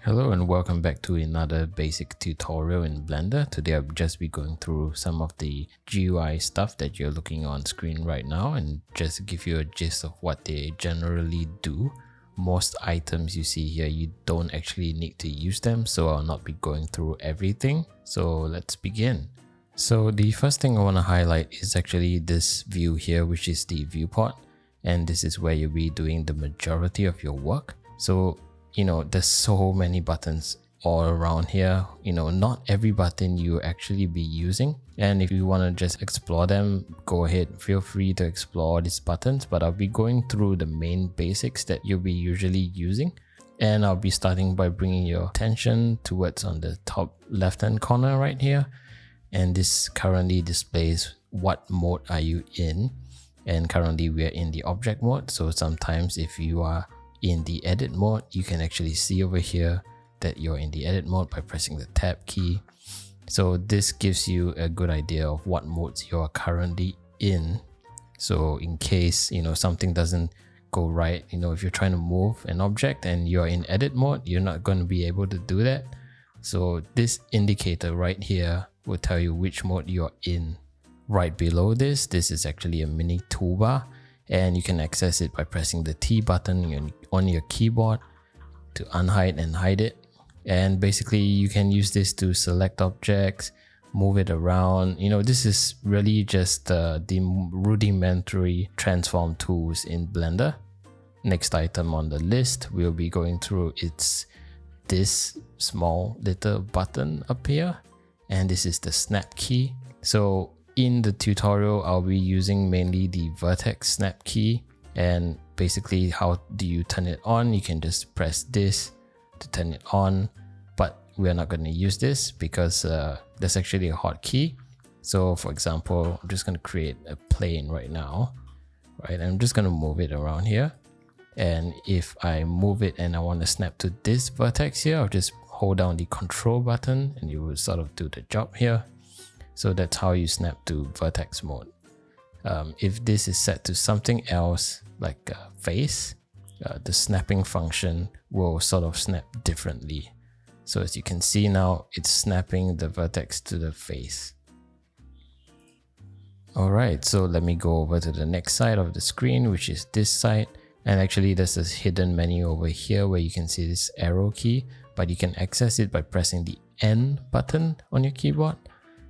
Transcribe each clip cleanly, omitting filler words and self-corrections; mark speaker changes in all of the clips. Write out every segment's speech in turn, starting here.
Speaker 1: Hello and welcome back to another basic tutorial in Blender. Today I'll just be going through some of the GUI stuff that you're looking on screen right now and just give you a gist of what they generally do. Most items you see here, you don't actually need to use them, so I'll not be going through everything. So let's begin. So the first thing I want to highlight is actually this view here, which is the viewport, and this is where you'll be doing the majority of your work. So there's so many buttons all around here. Not every button you actually be using, and if you want to just explore them, go ahead, feel free to explore these buttons, but I'll be going through the main basics that you'll be usually using. And I'll be starting by bringing your attention towards on the top left hand corner right here, and this currently displays what mode are you in, and currently we are in the object mode. So sometimes if you are in the edit mode, you can actually see over here that you're in the edit mode by pressing the tab key. So this gives you a good idea of what modes you are currently in. So in case something doesn't go right, if you're trying to move an object and you're in edit mode, you're not going to be able to do that. So this indicator right here will tell you which mode you're in. Right below this is actually a mini toolbar, and you can access it by pressing the T button on your keyboard to unhide and hide it. And basically you can use this to select objects, move it around. This is really just the rudimentary transform tools in Blender. Next item on the list we'll be going through, it's this small little button up here, and this is the snap key. So in the tutorial, I'll be using mainly the vertex snap key, and basically how do you turn it on? You can just press this to turn it on, but we're not going to use this because there's actually a hotkey. So for example, I'm just going to create a plane right now, right? I'm just going to move it around here, and if I move it and I want to snap to this vertex here, I'll just hold down the control button and you will sort of do the job here. So that's how you snap to vertex mode. If this is set to something else like face, the snapping function will sort of snap differently. So as you can see now, it's snapping the vertex to the face. Alright, so let me go over to the next side of the screen, which is this side. And actually there's this hidden menu over here where you can see this arrow key, but you can access it by pressing the N button on your keyboard.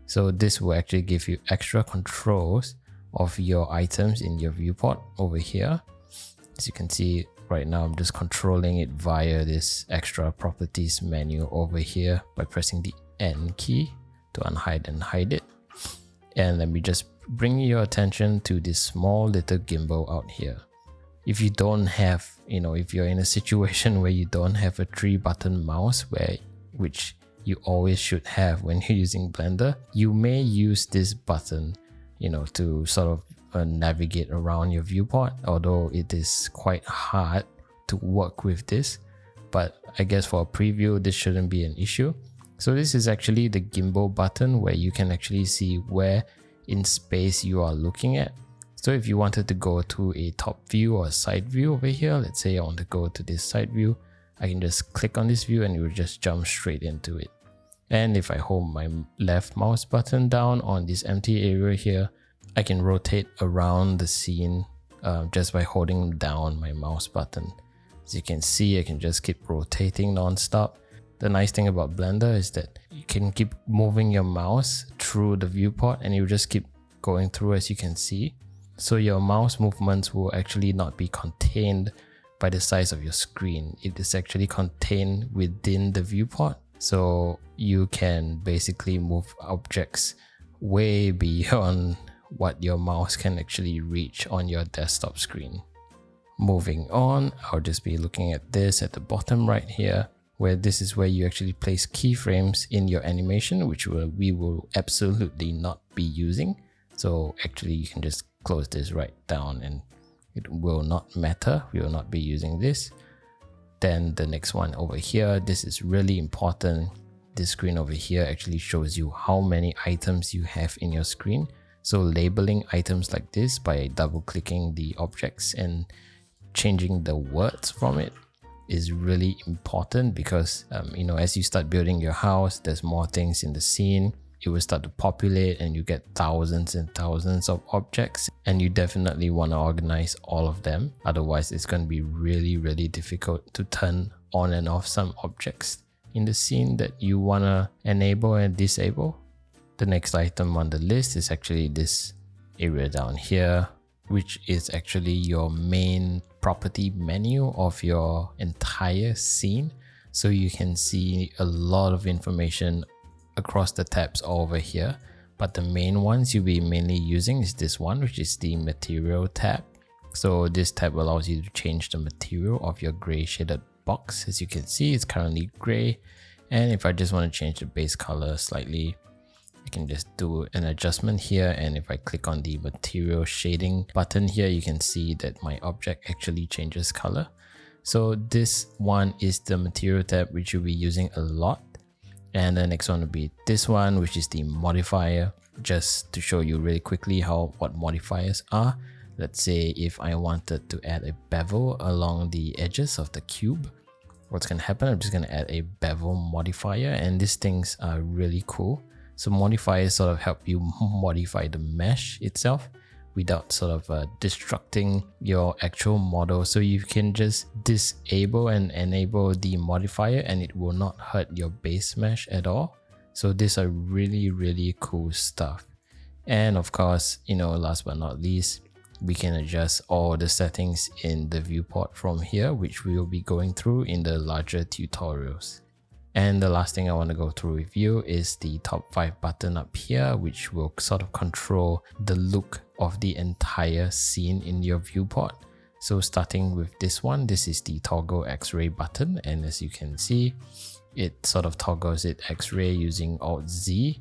Speaker 1: So this will actually give you extra controls of your items in your viewport over here. As you can see right now, I'm just controlling it via this extra properties menu over here by pressing the N key to unhide and hide it. And let me just bring your attention to this small little gimbal out here. If you don't have, if you're in a situation where you don't have a 3-button mouse, which you always should have when you're using Blender, you may use this button, to sort of navigate around your viewport, although it is quite hard to work with this. But I guess for a preview, this shouldn't be an issue. So this is actually the gimbal button where you can actually see where in space you are looking at. So if you wanted to go to a top view or a side view over here, let's say I want to go to this side view, I can just click on this view and it will just jump straight into it. And if I hold my left mouse button down on this empty area here, I can rotate around the scene just by holding down my mouse button. As you can see, I can just keep rotating non-stop. The nice thing about Blender is that you can keep moving your mouse through the viewport and you just keep going through, as you can see. So your mouse movements will actually not be contained by the size of your screen. It is actually contained within the viewport. So you can basically move objects way beyond what your mouse can actually reach on your desktop screen. Moving on, I'll just be looking at this at the bottom right here, where this is where you actually place keyframes in your animation, which we will absolutely not be using. So actually you can just close this right down and it will not matter. We will not be using this. Then the next one over here, this is really important. This screen over here actually shows you how many items you have in your screen. So labeling items like this by double clicking the objects and changing the words from it is really important because you know, as you start building your house, there's more things in the scene. It will start to populate and you get thousands and thousands of objects, and you definitely want to organize all of them. Otherwise it's going to be really difficult to turn on and off some objects in the scene that you want to enable and disable. The next item on the list is actually this area down here, which is actually your main property menu of your entire scene. So you can see a lot of information across the tabs over here, but the main ones you'll be mainly using is this one, which is the material tab. So this tab allows you to change the material of your gray shaded box. As you can see, it's currently gray, and if I just want to change the base color slightly, I can just do an adjustment here, and if I click on the material shading button here, you can see that my object actually changes color. So this one is the material tab, which you'll be using a lot. And the next one will be this one, which is the modifier. Just to show you really quickly what modifiers are. Let's say if I wanted to add a bevel along the edges of the cube, what's going to happen, I'm just going to add a bevel modifier, and these things are really cool. So modifiers sort of help you modify the mesh itself without sort of destructing your actual model. So you can just disable and enable the modifier and it will not hurt your base mesh at all. So these are really cool stuff. And of course, you know, last but not least, we can adjust all the settings in the viewport from here, which we will be going through in the larger tutorials. And the last thing I want to go through with you is the top 5 button up here, which will sort of control the look of the entire scene in your viewport. So starting with this one, this is the toggle X-ray button, and as you can see, it sort of toggles it X-ray using Alt-Z,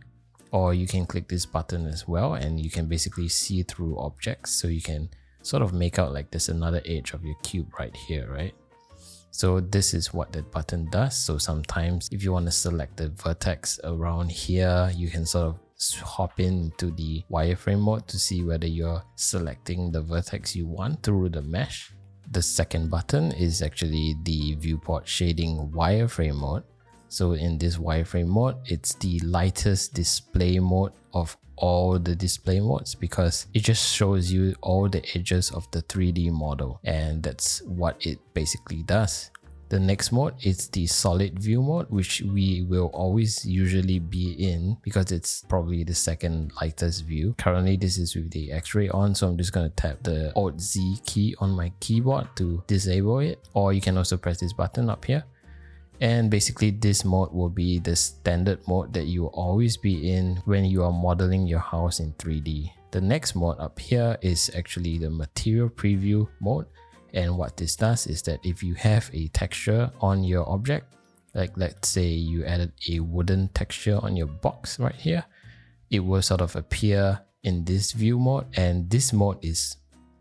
Speaker 1: or you can click this button as well and you can basically see through objects. So you can sort of make out like there's another edge of your cube right here, right? So this is what that button does. So sometimes if you want to select the vertex around here, you can sort of hop into the wireframe mode to see whether you're selecting the vertex you want through the mesh. The second button is actually the viewport shading wireframe mode. So in this wireframe mode, it's the lightest display mode of all the display modes because it just shows you all the edges of the 3D model, and that's what it basically does. The next mode is the solid view mode, which we will always usually be in because it's probably the second lightest view. Currently this is with the X-ray on, so I'm just going to tap the Alt-Z key on my keyboard to disable it, or you can also press this button up here. And basically this mode will be the standard mode that you will always be in when you are modeling your house in 3D. The next mode up here is actually the material preview mode. And what this does is that if you have a texture on your object, like let's say you added a wooden texture on your box right here, it will sort of appear in this view mode, and this mode is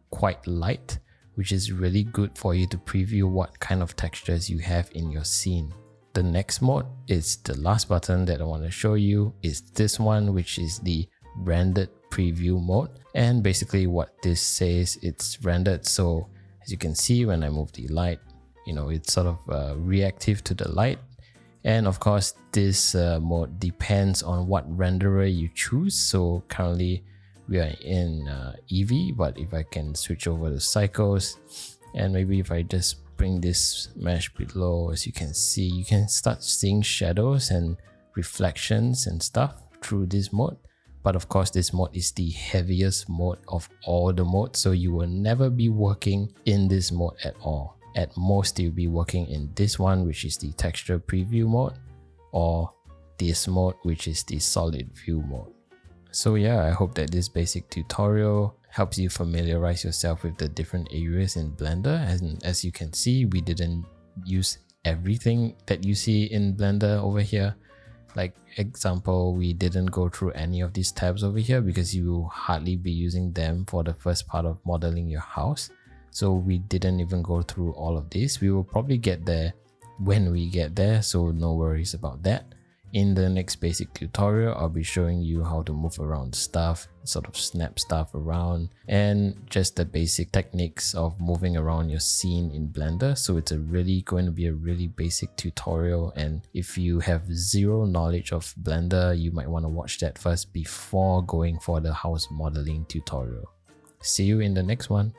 Speaker 1: quite light, which is really good for you to preview what kind of textures you have in your scene. The next mode is the last button that I want to show you, is this one, which is the rendered preview mode. And basically what this says, it's rendered, so as you can see when I move the light, you know, it's sort of reactive to the light. And of course this mode depends on what renderer you choose. So currently we are in Eevee, but if I can switch over to Cycles, and maybe if I just bring this mesh below, as you can see, you can start seeing shadows and reflections and stuff through this mode. But of course this mode is the heaviest mode of all the modes, so you will never be working in this mode at all. At most you'll be working in this one, which is the texture preview mode, or this mode, which is the solid view mode. So yeah, I hope that this basic tutorial helps you familiarize yourself with the different areas in Blender. And as you can see, we didn't use everything that you see in Blender over here. Like example, we didn't go through any of these tabs over here because you will hardly be using them for the first part of modeling your house. So we didn't even go through all of this. We will probably get there when we get there, so no worries about that. In the next basic tutorial, I'll be showing you how to move around stuff, sort of snap stuff around, and just the basic techniques of moving around your scene in Blender. So it's going to be a really basic tutorial, and if you have zero knowledge of Blender, you might want to watch that first before going for the house modeling tutorial. See you in the next one.